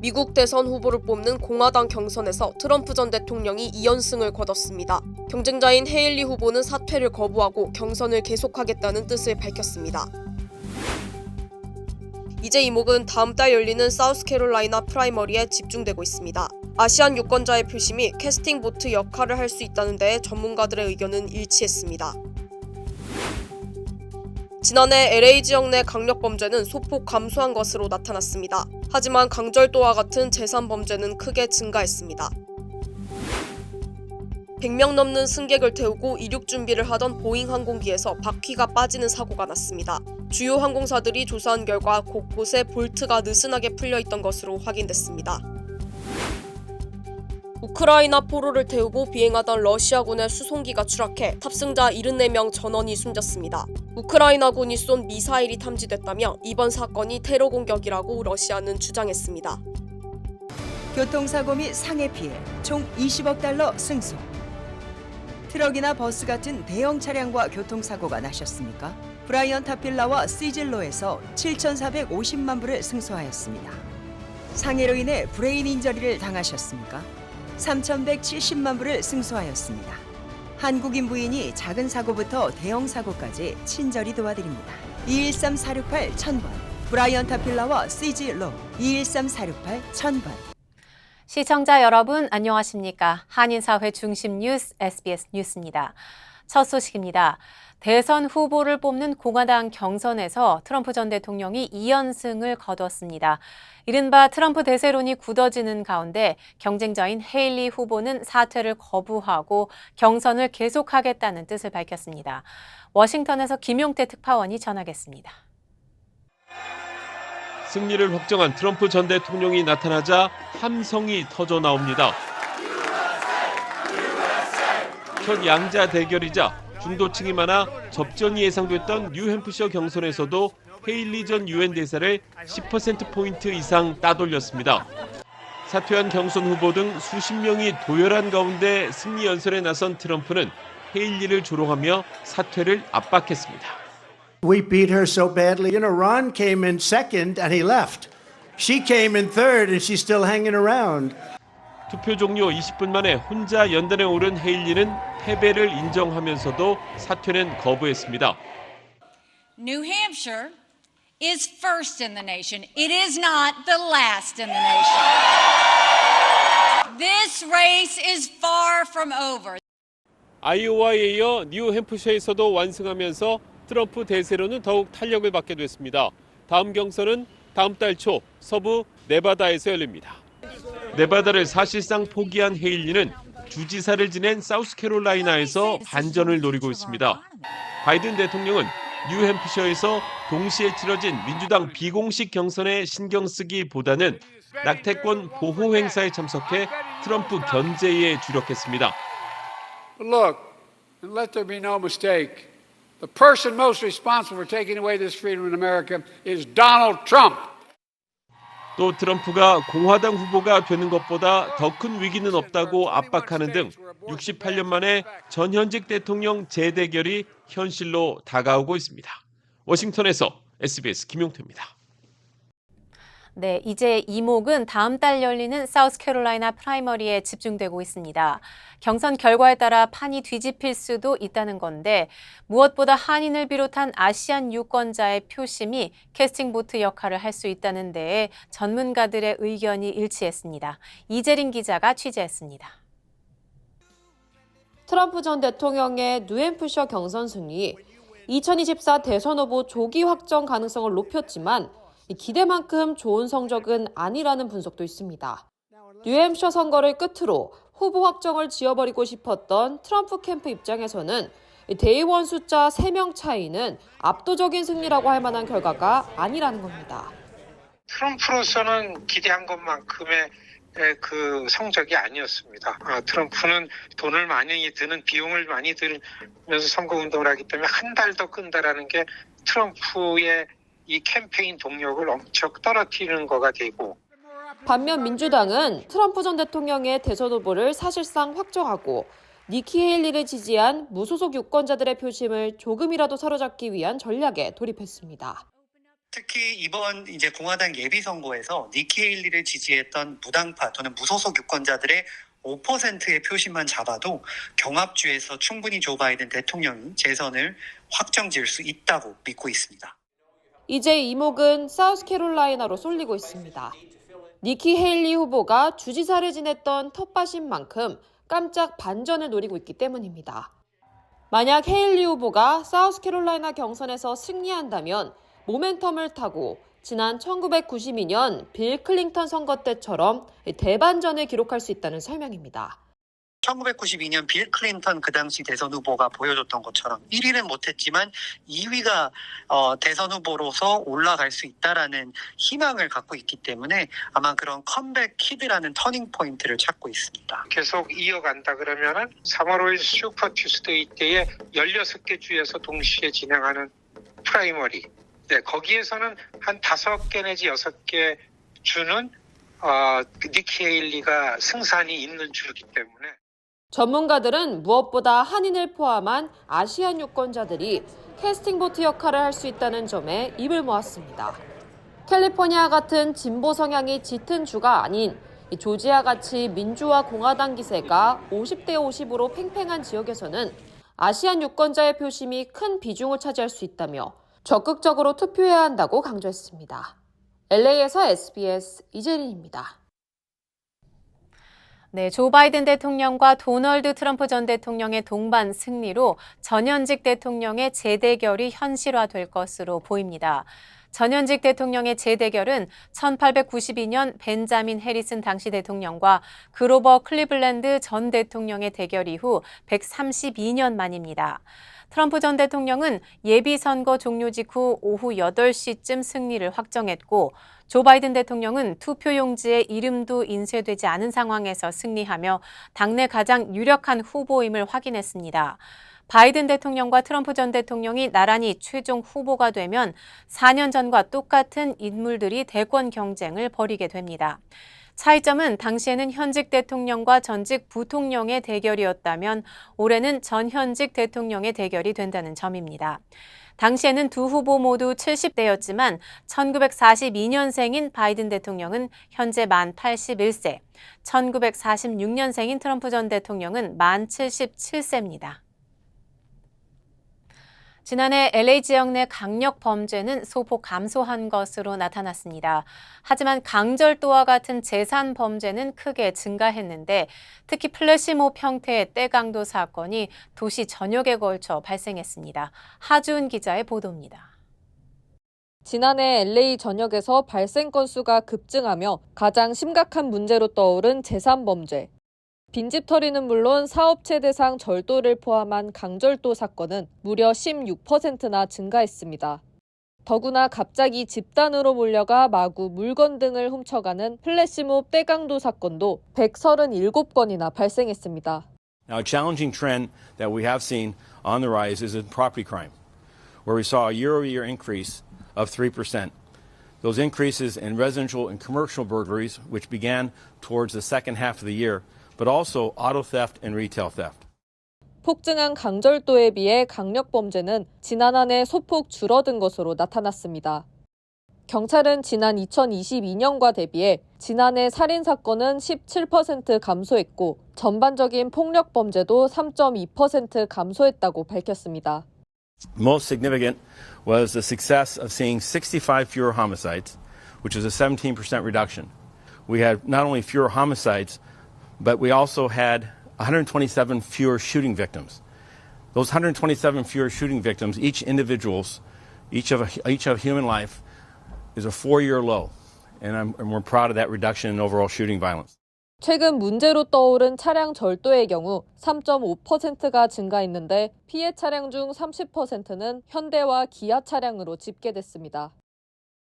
미국 대선 후보를 뽑는 공화당 경선에서 트럼프 전 대통령이 2연승을 거뒀습니다. 경쟁자인 헤일리 후보는 사퇴를 거부하고 경선을 계속하겠다는 뜻을 밝혔습니다. 이제 이목은 다음 달 열리는 사우스캐롤라이나 프라이머리에 집중되고 있습니다. 아시안 유권자의 표심이 캐스팅 보트 역할을 할 수 있다는 데에 전문가들의 의견은 일치했습니다. 지난해 LA 지역 내 강력범죄는 소폭 감소한 것으로 나타났습니다. 하지만 강절도와 같은 재산 범죄는 크게 증가했습니다. 100명 넘는 승객을 태우고 이륙 준비를 하던 보잉 항공기에서 바퀴가 빠지는 사고가 났습니다. 주요 항공사들이 조사한 결과 곳곳에 볼트가 느슨하게 풀려있던 것으로 확인됐습니다. 우크라이나 포로를 태우고 비행하던 러시아군의 수송기가 추락해 탑승자 74명 전원이 숨졌습니다. 우크라이나군이 쏜 미사일이 탐지됐다며 이번 사건이 테러 공격이라고 러시아는 주장했습니다. 교통사고 및 상해 피해 총 20억 달러 승소. 트럭이나 버스 같은 대형 차량과 교통사고가 나셨습니까? 브라이언 타필라와 시즐로에서 7,450만 불을 승소하였습니다. 상해로 인해 브레인 인저리를 당하셨습니까? 3,170만 불을 승소하였습니다. 한국인 부인이 작은 사고부터 대형 사고까지 친절히 도와드립니다. 213-468-1000번 브라이언 타필라와 시즐로 213-468-1000번. 시청자 여러분 안녕하십니까? 한인사회 중심 뉴스 SBS 뉴스입니다. 첫 소식입니다. 대선 후보를 뽑는 공화당 경선에서 트럼프 전 대통령이 2연승을 거뒀습니다. 이른바 트럼프 대세론이 굳어지는 가운데 경쟁자인 헤일리 후보는 사퇴를 거부하고 경선을 계속하겠다는 뜻을 밝혔습니다. 워싱턴에서 김용태 특파원이 전하겠습니다. 승리를 확정한 트럼프 전 대통령이 나타나자 함성이 터져 나옵니다. 첫 양자 대결이자 중도층이 많아 접전이 예상됐던 뉴햄프셔 경선에서도 헤일리 전 유엔 대사를 10%포인트 이상 따돌렸습니다. 사퇴한 경선 후보 등 수십 명이 도열한 가운데 승리 연설에 나선 트럼프는 헤일리를 조롱하며 사퇴를 압박했습니다. We beat her so badly. Ron came in second and he left. She came in third and she's still hanging around. 투표 종료 20분 만에 혼자 연단에 오른 헤일리는 패배를 인정하면서도 사퇴는 거부했습니다. New Hampshire is first in the nation. It is not the last in the nation. This race is far from over. 아이오와에 이어 뉴햄프셔에서도 완승하면서 트럼프 대세로는 더욱 탄력을 받게 됐습니다. 다음 경선은 다음 달 초 서부 네바다에서 열립니다. 네바다를 사실상 포기한 헤일리는 주지사를 지낸 사우스캐롤라이나에서 반전을 노리고 있습니다. 바이든 대통령은 뉴햄프셔에서 동시에 치러진 민주당 비공식 경선에 신경 쓰기보다는 낙태권 보호 행사에 참석해 트럼프 견제에 주력했습니다. Look, and let there be no mistake. The person most responsible for taking away this freedom in America is Donald Trump. 또 트럼프가 공화당 후보가 되는 것보다 더 큰 위기는 없다고 압박하는 등 68년 만에 전현직 대통령 재대결이 현실로 다가오고 있습니다. 워싱턴에서 SBS 김용태입니다. 네, 이제 이목은 다음 달 열리는 사우스캐롤라이나 프라이머리에 집중되고 있습니다. 경선 결과에 따라 판이 뒤집힐 수도 있다는 건데 무엇보다 한인을 비롯한 아시안 유권자의 표심이 캐스팅 보트 역할을 할 수 있다는 데에 전문가들의 의견이 일치했습니다. 이재린 기자가 취재했습니다. 트럼프 전 대통령의 뉴햄프셔 경선 승리, 2024 대선 후보 조기 확정 가능성을 높였지만 기대만큼 좋은 성적은 아니라는 분석도 있습니다. 뉴햄셔 선거를 끝으로 후보 확정을 지어버리고 싶었던 트럼프 캠프 입장에서는 대의원 숫자 3명 차이는 압도적인 승리라고 할 만한 결과가 아니라는 겁니다. 트럼프로서는 기대한 것만큼의 그 성적이 아니었습니다. 트럼프는 돈을 많이 드는 비용을 많이 들면서 선거운동을 하기 때문에 한 달 더 끈다라는 게 트럼프의 이 캠페인 동력을 엄청 떨어뜨리는 거가 되고 반면 민주당은 트럼프 전 대통령의 대선 후보를 사실상 확정하고 니키 헤일리를 지지한 무소속 유권자들의 표심을 조금이라도 사로잡기 위한 전략에 돌입했습니다. 특히 이번 이제 공화당 예비 선거에서 니키 헤일리를 지지했던 무당파 또는 무소속 유권자들의 5%의 표심만 잡아도 경합주에서 충분히 조 바이든 대통령이 재선을 확정지을 수 있다고 믿고 있습니다. 이제 이목은 사우스캐롤라이나로 쏠리고 있습니다. 니키 헤일리 후보가 주지사를 지냈던 텃밭인 만큼 깜짝 반전을 노리고 있기 때문입니다. 만약 헤일리 후보가 사우스캐롤라이나 경선에서 승리한다면 모멘텀을 타고 지난 1992년 빌 클린턴 선거 때처럼 대반전을 기록할 수 있다는 설명입니다. 1992년 빌 클린턴 그 당시 대선 후보가 보여줬던 것처럼 1위는 못했지만 2위가 대선 후보로서 올라갈 수 있다라는 희망을 갖고 있기 때문에 아마 그런 컴백 키드라는 터닝 포인트를 찾고 있습니다. 계속 이어간다 그러면은 3월 5일 슈퍼 투스데이 때에 16개 주에서 동시에 진행하는 프라이머리. 네, 거기에서는 한 5개 내지 6개 주는 니키 헤일리가 승산이 있는 주이기 때문에 전문가들은 무엇보다 한인을 포함한 아시안 유권자들이 캐스팅 보트 역할을 할 수 있다는 점에 입을 모았습니다. 캘리포니아 같은 진보 성향이 짙은 주가 아닌 조지아같이 민주와 공화당 기세가 50대 50으로 팽팽한 지역에서는 아시안 유권자의 표심이 큰 비중을 차지할 수 있다며 적극적으로 투표해야 한다고 강조했습니다. LA에서 SBS 이재린입니다. 네, 조 바이든 대통령과 도널드 트럼프 전 대통령의 동반 승리로 전현직 대통령의 재대결이 현실화될 것으로 보입니다. 전현직 대통령의 재대결은 1892년 벤자민 해리슨 당시 대통령과 그로버 클리블랜드 전 대통령의 대결 이후 132년 만입니다. 트럼프 전 대통령은 예비선거 종료 직후 오후 8시쯤 승리를 확정했고 조 바이든 대통령은 투표용지에 이름도 인쇄되지 않은 상황에서 승리하며 당내 가장 유력한 후보임을 확인했습니다. 바이든 대통령과 트럼프 전 대통령이 나란히 최종 후보가 되면 4년 전과 똑같은 인물들이 대권 경쟁을 벌이게 됩니다. 차이점은 당시에는 현직 대통령과 전직 부통령의 대결이었다면 올해는 전현직 대통령의 대결이 된다는 점입니다. 당시에는 두 후보 모두 70대였지만 1942년생인 바이든 대통령은 현재 만 81세, 1946년생인 트럼프 전 대통령은 만 77세입니다. 지난해 LA 지역 내 강력 범죄는 소폭 감소한 것으로 나타났습니다. 하지만 강절도와 같은 재산 범죄는 크게 증가했는데 특히 플래시몹 형태의 떼강도 사건이 도시 전역에 걸쳐 발생했습니다. 하주은 기자의 보도입니다. 지난해 LA 전역에서 발생 건수가 급증하며 가장 심각한 문제로 떠오른 재산 범죄. 빈집털이는 물론 사업체 대상 절도를 포함한 강절도 사건은 무려 16%나 증가했습니다. 더구나 갑자기 집단으로 몰려가 마구 물건 등을 훔쳐가는 플래시몹 떼강도 사건도 137건이나 발생했습니다. Now, a challenging trend that we have seen on the rise is in property crime, where we saw a year-over-year increase of 3%. Those increases in residential and commercial burglaries, which began towards the second half of the year, but also auto theft and retail theft. 폭증한 강절도에 비해 강력 범죄는 지난 한 해 소폭 줄어든 것으로 나타났습니다. 경찰은 지난 2022년과 대비해 지난해 살인 사건은 17% 감소했고 전반적인 폭력 범죄도 3.2% 감소했다고 밝혔습니다. Most significant was the success of seeing 65 fewer homicides, which is a 17% reduction. We had not only fewer homicides, but we also had 127 fewer shooting victims. Those 127 fewer shooting victims, each of human life, is a 4-year low, and we're proud of that reduction in overall shooting violence. 최근 문제로 떠오른 차량 절도의 경우 3.5%가 증가했는데 피해 차량 중 30%는 현대와 기아 차량으로 집계됐습니다.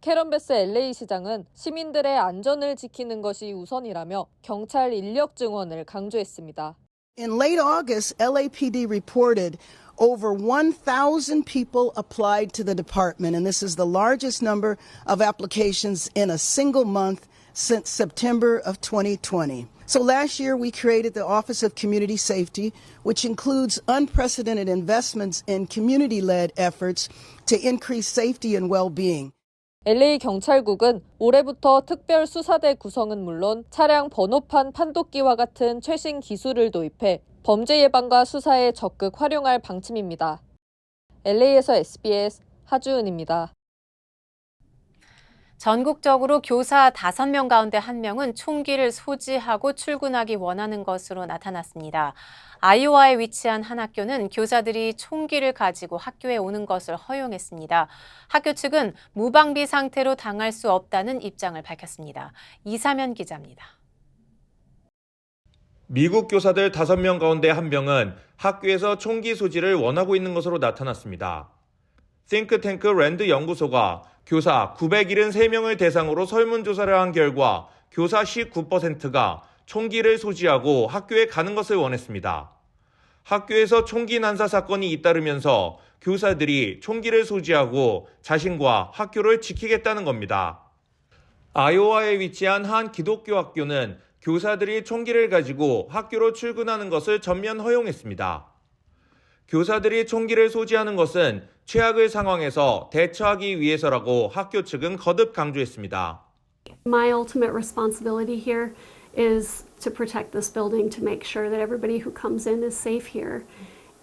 캐런 베스 LA 시장은 시민들의 안전을 지키는 것이 우선이라며 경찰 인력 증원을 강조했습니다. In late August, LAPD reported over 1,000 people applied to the department, and this is the largest number of applications in a single month since September of 2020. So last year, we created the Office of Community Safety, which includes unprecedented investments in community-led efforts to increase safety and well-being. LA 경찰국은 올해부터 특별수사대 구성은 물론 차량 번호판 판독기와 같은 최신 기술을 도입해 범죄 예방과 수사에 적극 활용할 방침입니다. LA에서 SBS 하주은입니다. 전국적으로 교사 5명 가운데 1명은 총기를 소지하고 출근하기 원하는 것으로 나타났습니다. 아이오와에 위치한 한 학교는 교사들이 총기를 가지고 학교에 오는 것을 허용했습니다. 학교 측은 무방비 상태로 당할 수 없다는 입장을 밝혔습니다. 이사면 기자입니다. 미국 교사들 5명 가운데 1명은 학교에서 총기 소지를 원하고 있는 것으로 나타났습니다. 싱크탱크 랜드 연구소가 교사 973명을 대상으로 설문조사를 한 결과 교사 19%가 총기를 소지하고 학교에 가는 것을 원했습니다. 학교에서 총기 난사 사건이 잇따르면서 교사들이 총기를 소지하고 자신과 학교를 지키겠다는 겁니다. 아이오와에 위치한 한 기독교 학교는 교사들이 총기를 가지고 학교로 출근하는 것을 전면 허용했습니다. 교사들이 총기를 소지하는 것은 최악의 상황에서 대처하기 위해서라고 학교 측은 거듭 강조했습니다. My ultimate responsibility here is to protect this building, to make sure that everybody who comes in is safe here.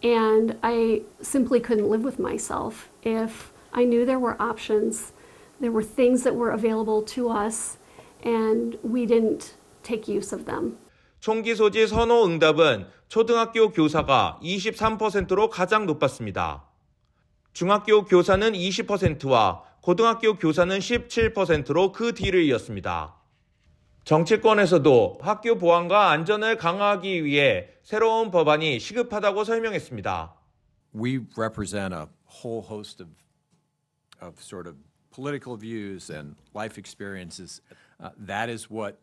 And I simply couldn't live with myself if I knew there were options, there were things that were available to us, and we didn't take use of them. 총기 소지 선호 응답은 초등학교 교사가 23%로 가장 높았습니다. 중학교 교사는 20%와 고등학교 교사는 17%로 그 뒤를 이었습니다. 정치권에서도 학교 보안과 안전을 강화하기 위해 새로운 법안이 시급하다고 설명했습니다. We represent a whole host of sort of political views and life experiences. That is what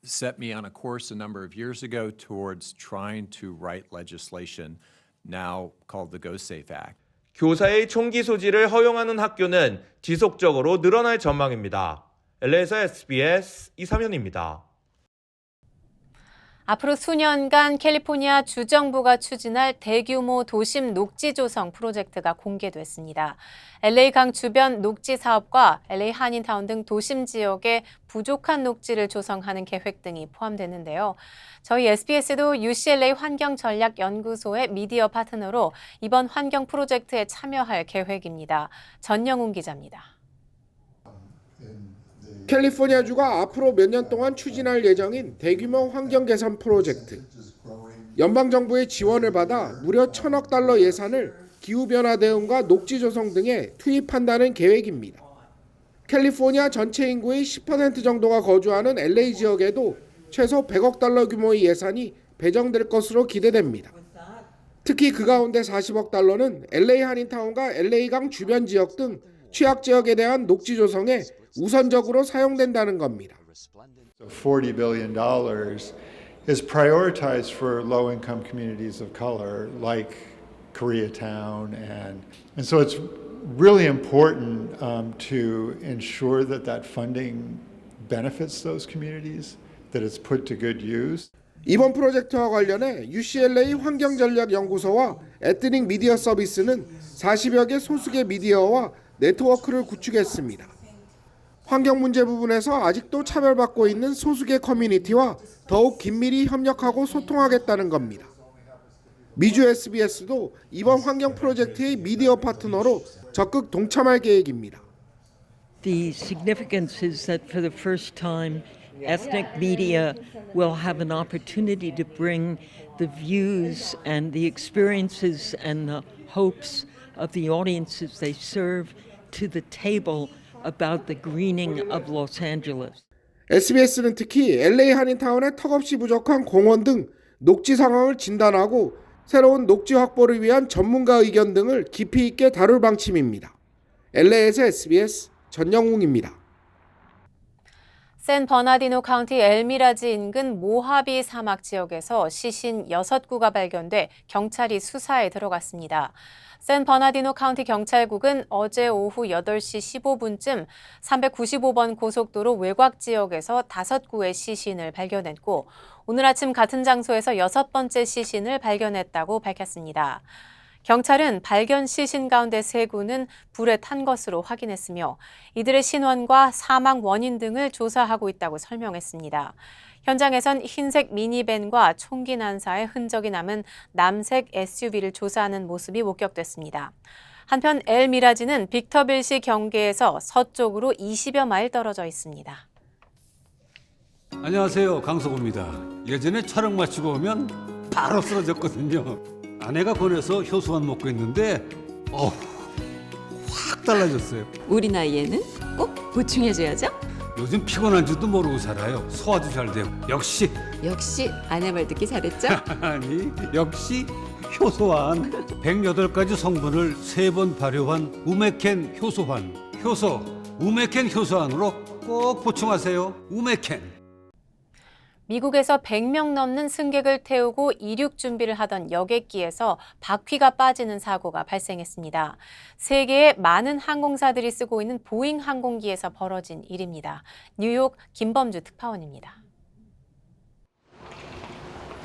set me on a course a number of years ago towards trying to write legislation now called the Go Safe Act. 교사의 총기 소지를 허용하는 학교는 지속적으로 늘어날 전망입니다. LA에서 SBS 이사면입니다. 앞으로 수년간 캘리포니아 주정부가 추진할 대규모 도심 녹지 조성 프로젝트가 공개됐습니다. LA강 주변 녹지 사업과 LA 한인타운 등 도심 지역에 부족한 녹지를 조성하는 계획 등이 포함되는데요. 저희 SBS도 UCLA 환경전략연구소의 미디어 파트너로 이번 환경 프로젝트에 참여할 계획입니다. 전영훈 기자입니다. 캘리포니아주가 앞으로 몇 년 동안 추진할 예정인 대규모 환경 개선 프로젝트. 연방정부의 지원을 받아 무려 $1,000억 예산을 기후변화 대응과 녹지 조성 등에 투입한다는 계획입니다. 캘리포니아 전체 인구의 10% 정도가 거주하는 LA 지역에도 최소 $100억 규모의 예산이 배정될 것으로 기대됩니다. 특히 그 가운데 $40억 LA 한인타운과 LA강 주변 지역 등 취약 지역에 대한 녹지 조성에 우선적으로 사용된다는 겁니다. $40 billion is prioritized for low-income communities of color like Koreatown, and so it's really important to ensure that that funding benefits those communities, that it's put to good use. 이번 프로젝트와 관련해 UCLA 환경전략연구소와 에트닉 미디어 서비스는 40여 개 소수계 미디어와 네트워크를 구축했습니다. 환경 문제 부분에서 아직도 차별받고 있는 소수계 커뮤니티와 더욱 긴밀히 협력하고 소통하겠다는 겁니다. 미주 SBS도 이번 환경 프로젝트의 미디어 파트너로 적극 동참할 계획입니다. The significance is that for the first time, ethnic media will have an opportunity to bring the views and the experiences and the hopes of the audiences they serve to the table about the greening of Los Angeles. SBS는 특히 LA 한인타운의 턱없이 부족한 공원 등 녹지 상황을 진단하고 새로운 녹지 확보를 위한 전문가 의견 등을 깊이 있게 다룰 방침입니다. LA에서 SBS 전영웅입니다. 샌 버나디노 카운티 엘미라지 인근 모하비 사막 지역에서 시신 6구가 발견돼 경찰이 수사에 들어갔습니다. 샌 버나디노 카운티 경찰국은 어제 오후 8시 15분쯤 395번 고속도로 외곽 지역에서 5구의 시신을 발견했고 오늘 아침 같은 장소에서 6번째 시신을 발견했다고 밝혔습니다. 경찰은 발견 시신 가운데 3구는 불에 탄 것으로 확인했으며 이들의 신원과 사망 원인 등을 조사하고 있다고 설명했습니다. 현장에선 흰색 미니밴과 총기 난사의 흔적이 남은 남색 SUV를 조사하는 모습이 목격됐습니다. 한편 엘미라지는 빅터빌시 경계에서 서쪽으로 20여 마일 떨어져 있습니다. 안녕하세요, 강석호입니다. 예전에 촬영 마치고 오면 바로 쓰러졌거든요. 아내가 권해서 효소만 먹고 있는데 확 달라졌어요. 우리 나이에는 꼭 보충해줘야죠. 요즘 피곤한 줄도 모르고 살아요. 소화도 잘 되고. 역시 아내 말 듣기 잘했죠? 아니 역시 효소환. 108가지 성분을 3번 발효한 우메켄 효소환. 효소 우메켄 효소환으로 꼭 보충하세요. 우메켄. 미국에서 100명 넘는 승객을 태우고 이륙 준비를 하던 여객기에서 바퀴가 빠지는 사고가 발생했습니다. 세계의 많은 항공사들이 쓰고 있는 보잉 항공기에서 벌어진 일입니다. 뉴욕 김범주 특파원입니다.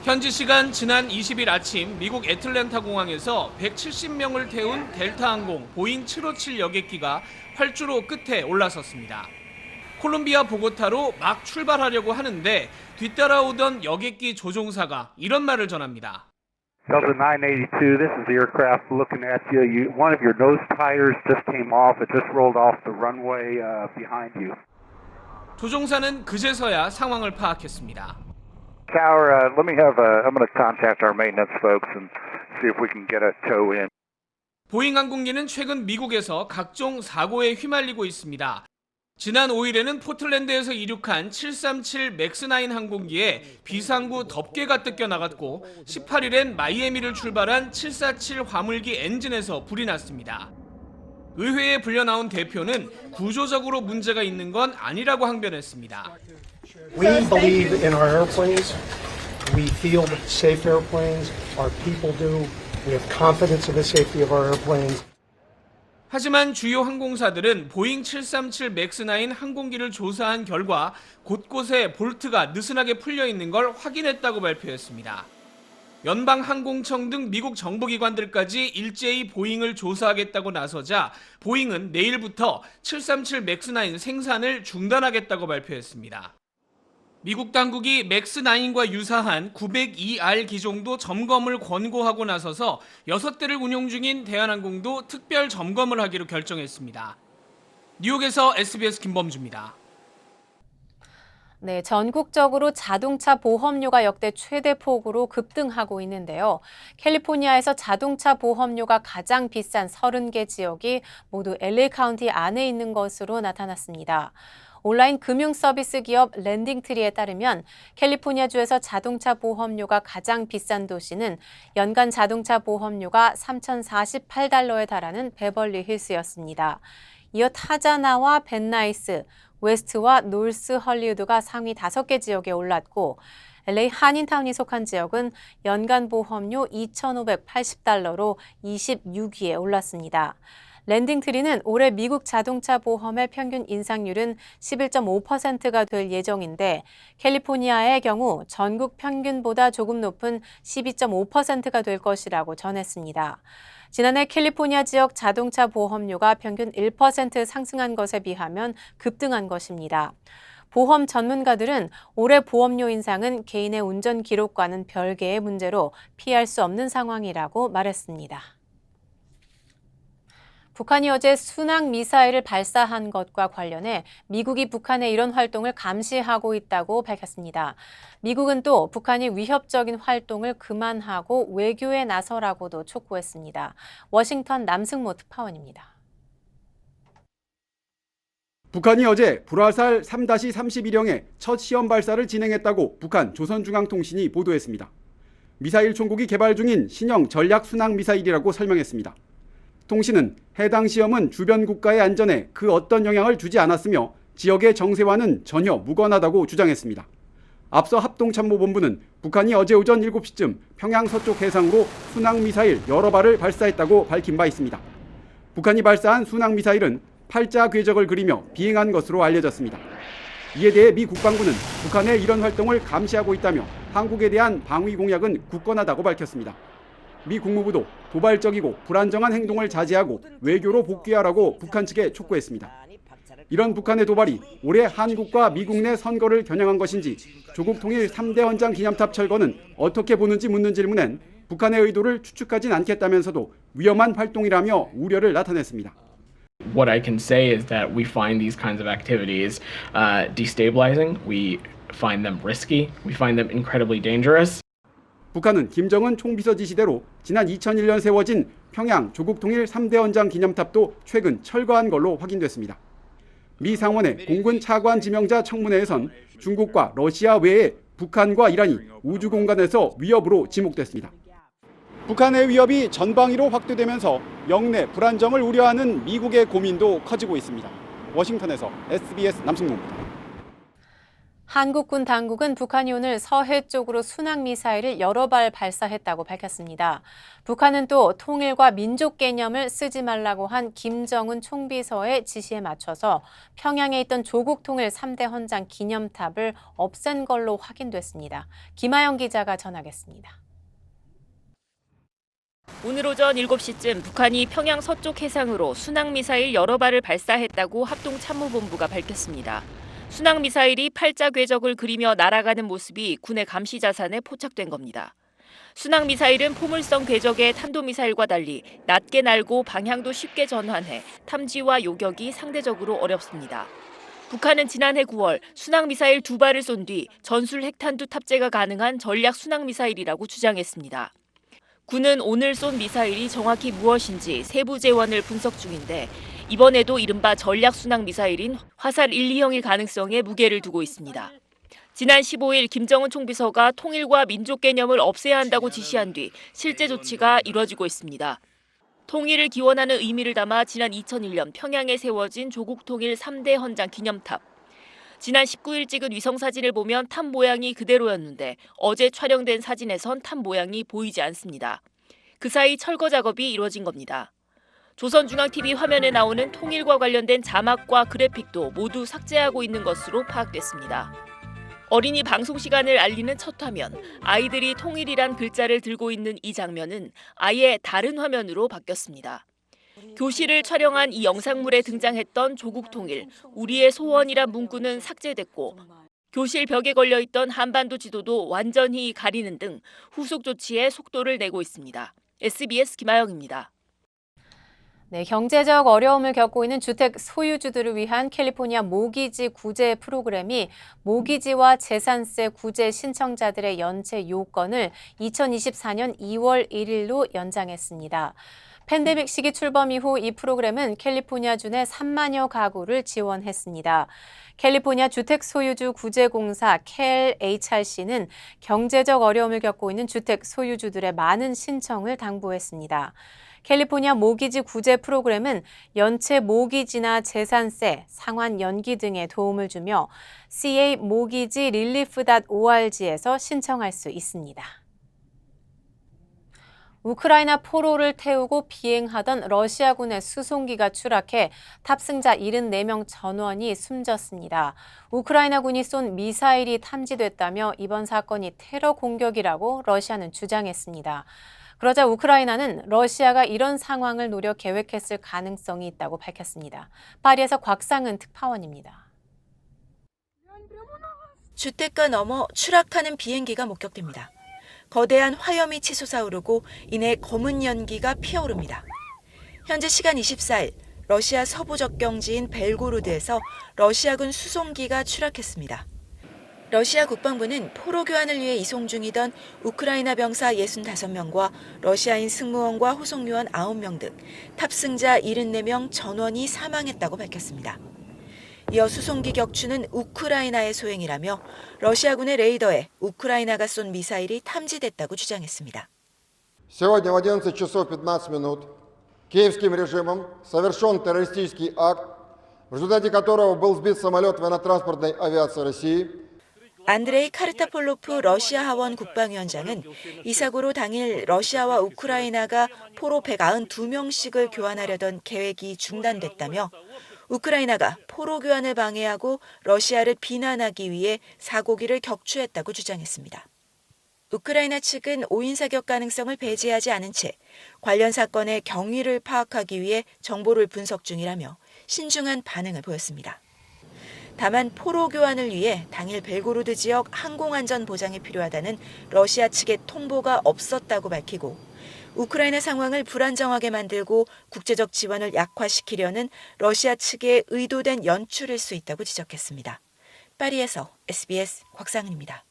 현지 시간 지난 20일 아침 미국 애틀랜타 공항에서 170명을 태운 델타항공 보잉 757 여객기가 활주로 끝에 올라섰습니다. 콜롬비아 보고타로 막 출발하려고 하는데 뒤따라오던 여객기 조종사가 이런 말을 전합니다. Delta 982, this is the aircraft looking at you. One of your nose tires just came off. It just rolled off the runway behind you. 조종사는 그제서야 상황을 파악했습니다. Tower, let me have I'm going to contact our maintenance folks and see if we can get a tow in. 보잉 항공기는 최근 미국에서 각종 사고에 휘말리고 있습니다. 지난 5일에는 포틀랜드에서 이륙한 737 맥스9 항공기에 비상구 덮개가 뜯겨 나갔고 18일엔 마이애미를 출발한 747 화물기 엔진에서 불이 났습니다. 의회에 불려 나온 대표는 구조적으로 문제가 있는 건 아니라고 항변했습니다. We believe in our airplanes. We field safe airplanes. Our people do. We have confidence in the safety of our airplanes. 하지만 주요 항공사들은 보잉 737 맥스9 항공기를 조사한 결과 곳곳에 볼트가 느슨하게 풀려 있는 걸 확인했다고 발표했습니다. 연방항공청 등 미국 정보기관들까지 일제히 보잉을 조사하겠다고 나서자 보잉은 내일부터 737 맥스9 생산을 중단하겠다고 발표했습니다. 미국 당국이 맥스9과 유사한 902R 기종도 점검을 권고하고 나서서 6대를 운용 중인 대한항공도 특별 점검을 하기로 결정했습니다. 뉴욕에서 SBS 김범주입니다. 네, 전국적으로 자동차 보험료가 역대 최대 폭으로 급등하고 있는데요. 캘리포니아에서 자동차 보험료가 가장 비싼 30개 지역이 모두 LA 카운티 안에 있는 것으로 나타났습니다. 온라인 금융 서비스 기업 랜딩트리에 따르면 캘리포니아주에서 자동차 보험료가 가장 비싼 도시는 연간 자동차 보험료가 $3,048에 달하는 베벌리 힐스였습니다. 이어 타자나와 벤나이스, 웨스트와 노스 헐리우드가 상위 5개 지역에 올랐고 LA 한인타운이 속한 지역은 연간 보험료 $2,580로 26위에 올랐습니다. 랜딩트리는 올해 미국 자동차 보험의 평균 인상률은 11.5%가 될 예정인데 캘리포니아의 경우 전국 평균보다 조금 높은 12.5%가 될 것이라고 전했습니다. 지난해 캘리포니아 지역 자동차 보험료가 평균 1% 상승한 것에 비하면 급등한 것입니다. 보험 전문가들은 올해 보험료 인상은 개인의 운전 기록과는 별개의 문제로 피할 수 없는 상황이라고 말했습니다. 북한이 어제 순항 미사일을 발사한 것과 관련해 미국이 북한의 이런 활동을 감시하고 있다고 밝혔습니다. 미국은 또 북한이 위협적인 활동을 그만하고 외교에 나서라고도 촉구했습니다. 워싱턴 남승모 특파원입니다. 북한이 어제 불화살 3-31형의 첫 시험 발사를 진행했다고 북한 조선중앙통신이 보도했습니다. 미사일 총국이 개발 중인 신형 전략 순항 미사일이라고 설명했습니다. 통신은 해당 시험은 주변 국가의 안전에 그 어떤 영향을 주지 않았으며 지역의 정세와는 전혀 무관하다고 주장했습니다. 앞서 합동참모본부는 북한이 어제 오전 7시쯤 평양 서쪽 해상으로 순항미사일 여러 발을 발사했다고 밝힌 바 있습니다. 북한이 발사한 순항미사일은 팔자 궤적을 그리며 비행한 것으로 알려졌습니다. 이에 대해 미 국방부는 북한의 이런 활동을 감시하고 있다며 한국에 대한 방위 공약은 굳건하다고 밝혔습니다. 미 국무부도 도발적이고 불안정한 행동을 자제하고 외교로 복귀하라고 북한 측에 촉구했습니다. 이런 북한의 도발이 올해 한국과 미국 내 선거를 겨냥한 것인지 조국 통일 3대 헌장 기념탑 철거는 어떻게 보는지 묻는 질문엔 북한의 의도를 추측하진 않겠다면서도 위험한 활동이라며 우려를 나타냈습니다. What I can say is that we find these kinds of activities destabilizing. We find them risky. We find them incredibly dangerous. 북한은 김정은 총비서 지시대로 지난 2001년 세워진 평양 조국 통일 3대 헌장 기념탑도 최근 철거한 걸로 확인됐습니다. 미 상원의 공군 차관 지명자 청문회에선 중국과 러시아 외에 북한과 이란이 우주 공간에서 위협으로 지목됐습니다. 북한의 위협이 전방위로 확대되면서 영내 불안정을 우려하는 미국의 고민도 커지고 있습니다. 워싱턴에서 SBS 남승모입니다. 한국군 당국은 북한이 오늘 서해 쪽으로 순항미사일을 여러 발 발사했다고 밝혔습니다. 북한은 또 통일과 민족 개념을 쓰지 말라고 한 김정은 총비서의 지시에 맞춰서 평양에 있던 조국 통일 3대 헌장 기념탑을 없앤 걸로 확인됐습니다. 김하영 기자가 전하겠습니다. 오늘 오전 7시쯤 북한이 평양 서쪽 해상으로 순항미사일 여러 발을 발사했다고 합동참모본부가 밝혔습니다. 순항미사일이 팔자 궤적을 그리며 날아가는 모습이 군의 감시 자산에 포착된 겁니다. 순항미사일은 포물선 궤적의 탄도미사일과 달리 낮게 날고 방향도 쉽게 전환해 탐지와 요격이 상대적으로 어렵습니다. 북한은 지난해 9월 순항미사일 2발을 쏜 뒤 전술 핵탄두 탑재가 가능한 전략 순항미사일이라고 주장했습니다. 군은 오늘 쏜 미사일이 정확히 무엇인지 세부 재원을 분석 중인데 이번에도 이른바 전략 순항 미사일인 화살 1, 2형일 가능성에 무게를 두고 있습니다. 지난 15일 김정은 총비서가 통일과 민족 개념을 없애야 한다고 지시한 뒤 실제 조치가 이뤄지고 있습니다. 통일을 기원하는 의미를 담아 지난 2001년 평양에 세워진 조국 통일 3대 헌장 기념탑. 지난 19일 찍은 위성사진을 보면 탑 모양이 그대로였는데 어제 촬영된 사진에선 탑 모양이 보이지 않습니다. 그 사이 철거 작업이 이뤄진 겁니다. 조선중앙TV 화면에 나오는 통일과 관련된 자막과 그래픽도 모두 삭제하고 있는 것으로 파악됐습니다. 어린이 방송 시간을 알리는 첫 화면, 아이들이 통일이란 글자를 들고 있는 이 장면은 아예 다른 화면으로 바뀌었습니다. 교실을 촬영한 이 영상물에 등장했던 조국 통일, 우리의 소원이란 문구는 삭제됐고 교실 벽에 걸려있던 한반도 지도도 완전히 가리는 등 후속 조치에 속도를 내고 있습니다. SBS 김하영입니다. 네, 경제적 어려움을 겪고 있는 주택 소유주들을 위한 캘리포니아 모기지 구제 프로그램이 모기지와 재산세 구제 신청자들의 연체 요건을 2024년 2월 1일로 연장했습니다. 팬데믹 시기 출범 이후 이 프로그램은 캘리포니아 주내 3만여 가구를 지원했습니다. 캘리포니아 주택 소유주 구제공사 KLHRC는 경제적 어려움을 겪고 있는 주택 소유주들의 많은 신청을 당부했습니다. 캘리포니아 모기지 구제 프로그램은 연체 모기지나 재산세, 상환 연기 등에 도움을 주며 camogigerelief.org에서 신청할 수 있습니다. 우크라이나 포로를 태우고 비행하던 러시아군의 수송기가 추락해 탑승자 74명 전원이 숨졌습니다. 우크라이나군이 쏜 미사일이 탐지됐다며 이번 사건이 테러 공격이라고 러시아는 주장했습니다. 그러자 우크라이나는 러시아가 이런 상황을 노려 계획했을 가능성이 있다고 밝혔습니다. 파리에서 곽상은 특파원입니다. 주택가 너머 추락하는 비행기가 목격됩니다. 거대한 화염이 치솟아오르고 이내 검은 연기가 피어오릅니다. 현재 시간 24일 러시아 서부 접경지인 벨고로드에서 러시아군 수송기가 추락했습니다. 러시아 국방부는 포로 교환을 위해 이송 중이던 우크라이나 병사 65명과 러시아인 승무원과 호송요원 9명 등 탑승자 74명 전원이 사망했다고 밝혔습니다. 이어 수송기 격추는 우크라이나의 소행이라며 러시아군의 레이더에 우크라이나가 쏜 미사일이 탐지됐다고 주장했습니다. Сегодня в 11 часов 15 минут киевским режимом совершен террористический акт, в результате которого был сбит самолет военно-транспортной авиации России. 안드레이 카르타폴로프 러시아 하원 국방위원장은 이 사고로 당일 러시아와 우크라이나가 포로 192명씩을 교환하려던 계획이 중단됐다며 우크라이나가 포로 교환을 방해하고 러시아를 비난하기 위해 사고기를 격추했다고 주장했습니다. 우크라이나 측은 오인 사격 가능성을 배제하지 않은 채 관련 사건의 경위를 파악하기 위해 정보를 분석 중이라며 신중한 반응을 보였습니다. 다만 포로 교환을 위해 당일 벨고로드 지역 항공안전 보장이 필요하다는 러시아 측의 통보가 없었다고 밝히고 우크라이나 상황을 불안정하게 만들고 국제적 지원을 약화시키려는 러시아 측의 의도된 연출일 수 있다고 지적했습니다. 파리에서 SBS 곽상은입니다.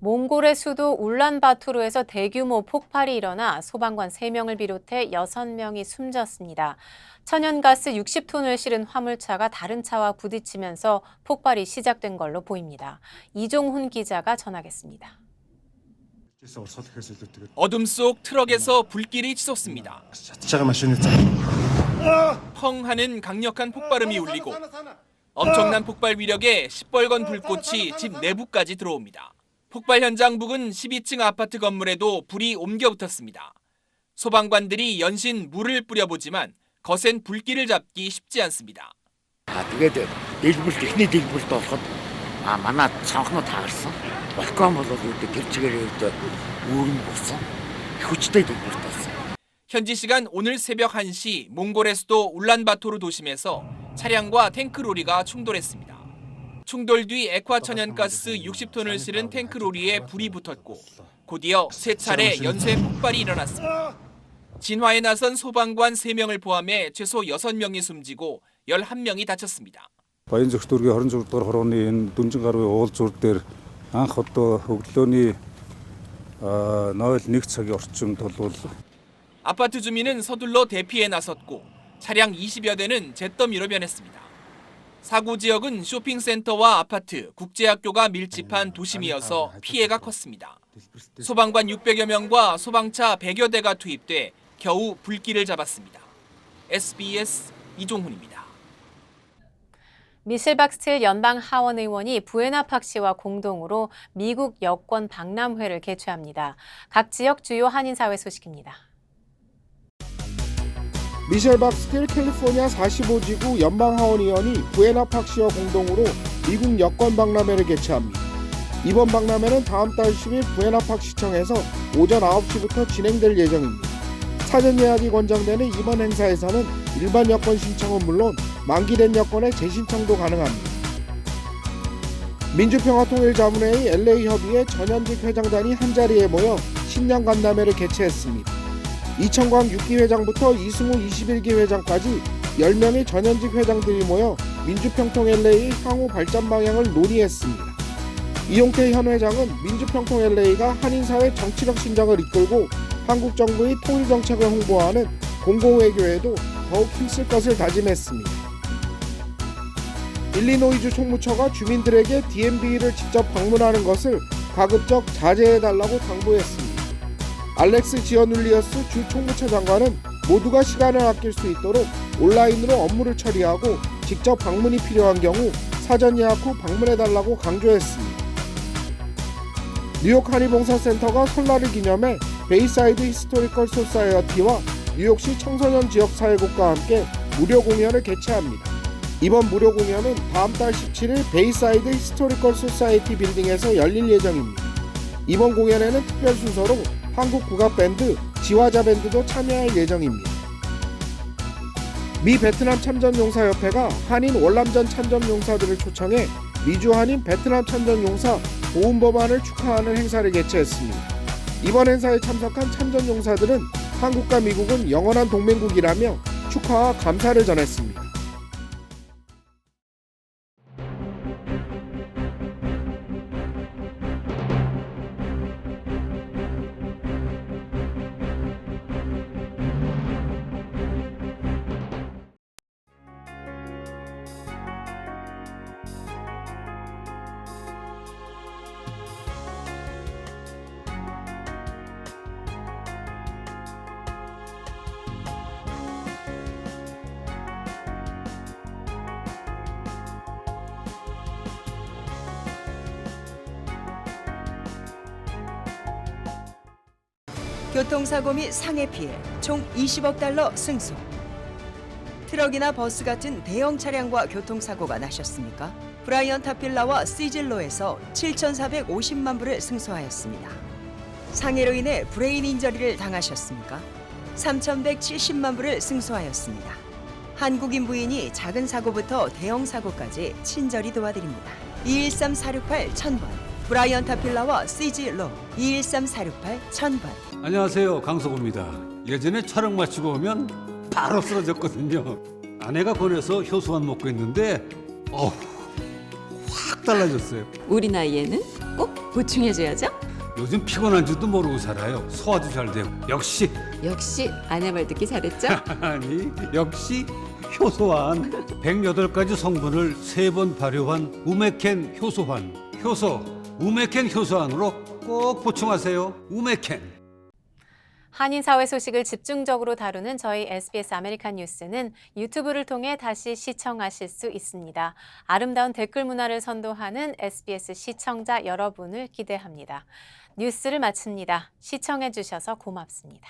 몽골의 수도 울란바토르에서 대규모 폭발이 일어나 소방관 3명을 비롯해 6명이 숨졌습니다. 천연가스 60톤을 실은 화물차가 다른 차와 부딪히면서 폭발이 시작된 걸로 보입니다. 이종훈 기자가 전하겠습니다. 어둠 속 트럭에서 불길이 치솟습니다. 펑 하는 강력한 폭발음이 울리고 엄청난 폭발 위력에 시뻘건 불꽃이 집 내부까지 들어옵니다. 폭발 현장 부근 12층 아파트 건물에도 불이 옮겨 붙었습니다. 소방관들이 연신 물을 뿌려보지만 거센 불길을 잡기 쉽지 않습니다. 현지 시간 오늘 새벽 1시 몽골의 수도 울란바토르 도심에서 차량과 탱크 로리가 충돌했습니다. 충돌 뒤 액화 천연가스 60톤을 실은 탱크 로리에 불이 붙었고 곧이어 3차례 연쇄 폭발이 일어났습니다. 진화에 나선 소방관 3명을 포함해 최소 6명이 숨지고 11명이 다쳤습니다. Баянзүрх дүүргийн 26 дугаар хорооны энэ дүнжин гаруй уулзуур дээр анх одоо өглөөний 01 цагийн орчимд бол 아파트 주민은 서둘러 대피에 나섰고 차량 20여 대는 잿더미로 변했습니다. 사고 지역은 쇼핑센터와 아파트, 국제학교가 밀집한 도심이어서 피해가 컸습니다. 소방관 600여 명과 소방차 100여 대가 투입돼 겨우 불길을 잡았습니다. SBS 이종훈입니다. 미셸 박스틸 연방 하원 의원이 부에나팍 씨와 공동으로 미국 여권 박람회를 개최합니다. 각 지역 주요 한인사회 소식입니다. 미셸 박스틸 캘리포니아 45지구 연방하원 의원이 부에나팍 씨와 공동으로 미국 여권 박람회를 개최합니다. 이번 박람회는 다음 달 10일 부에나팍 시청에서 오전 9시부터 진행될 예정입니다. 사전 예약이 권장되는 이번 행사에서는 일반 여권 신청은 물론 만기된 여권의 재신청도 가능합니다. 민주평화통일자문회의 LA협의회 전현직 회장단이 한자리에 모여 신년 간담회를 개최했습니다. 이청광 6기 회장부터 이승우 21기 회장까지 10명의 전현직 회장들이 모여 민주평통 LA의 향후 발전 방향을 논의했습니다. 이용태 현 회장은 민주평통 LA가 한인사회 정치적 신장을 이끌고 한국 정부의 통일정책을 홍보하는 공공외교에도 더욱 힘쓸 것을 다짐했습니다. 일리노이주 총무처가 주민들에게 DMV를 직접 방문하는 것을 가급적 자제해달라고 당부했습니다. 알렉스 지어눌리어스 주 총무처 장관은 모두가 시간을 아낄 수 있도록 온라인으로 업무를 처리하고 직접 방문이 필요한 경우 사전 예약 후 방문해달라고 강조했습니다. 뉴욕 한인봉사센터가 설날을 기념해 베이사이드 히스토리컬 소사이어티와 뉴욕시 청소년 지역사회국과 함께 무료 공연을 개최합니다. 이번 무료 공연은 다음 달 17일 베이사이드 히스토리컬 소사이어티 빌딩에서 열릴 예정입니다. 이번 공연에는 특별 순서로 한국 국악 밴드 지화자 밴드도 참여할 예정입니다. 미 베트남 참전용사협회가 한인 월남전 참전용사들을 초청해 미주 한인 베트남 참전용사 보훈 법안을 축하하는 행사를 개최했습니다. 이번 행사에 참석한 참전용사들은 한국과 미국은 영원한 동맹국이라며 축하와 감사를 전했습니다. 교통사고 및 상해 피해 총 20억 달러 승소. 트럭이나 버스 같은 대형 차량과 교통사고가 나셨습니까? 브라이언 타필라와 시즐로에서 7,450만 불을 승소하였습니다. 상해로 인해 브레인 인저리를 당하셨습니까? 3,170만 불을 승소하였습니다. 한국인 부인이 작은 사고부터 대형 사고까지 친절히 도와드립니다. 213-468-1000번 브라이언 타필라와 시즐로 213-468-1000번. 안녕하세요, 강석우입니다. 예전에 촬영 마치고 오면 바로 쓰러졌거든요. 아내가 권해서 효소만 먹고 있는데 확 달라졌어요. 우리 나이에는 꼭 보충해줘야죠. 요즘 피곤한 줄도 모르고 살아요. 소화도 잘 되고. 역시 아내 말 듣기 잘했죠? 아니 역시 효소환. 108가지 성분을 3번 발효한 우메켄 효소환. 우메켄 효소환으로 꼭 보충하세요. 우메켄. 한인 사회 소식을 집중적으로 다루는 저희 SBS 아메리칸 뉴스는 유튜브를 통해 다시 시청하실 수 있습니다. 아름다운 댓글 문화를 선도하는 SBS 시청자 여러분을 기대합니다. 뉴스를 마칩니다. 시청해 주셔서 고맙습니다.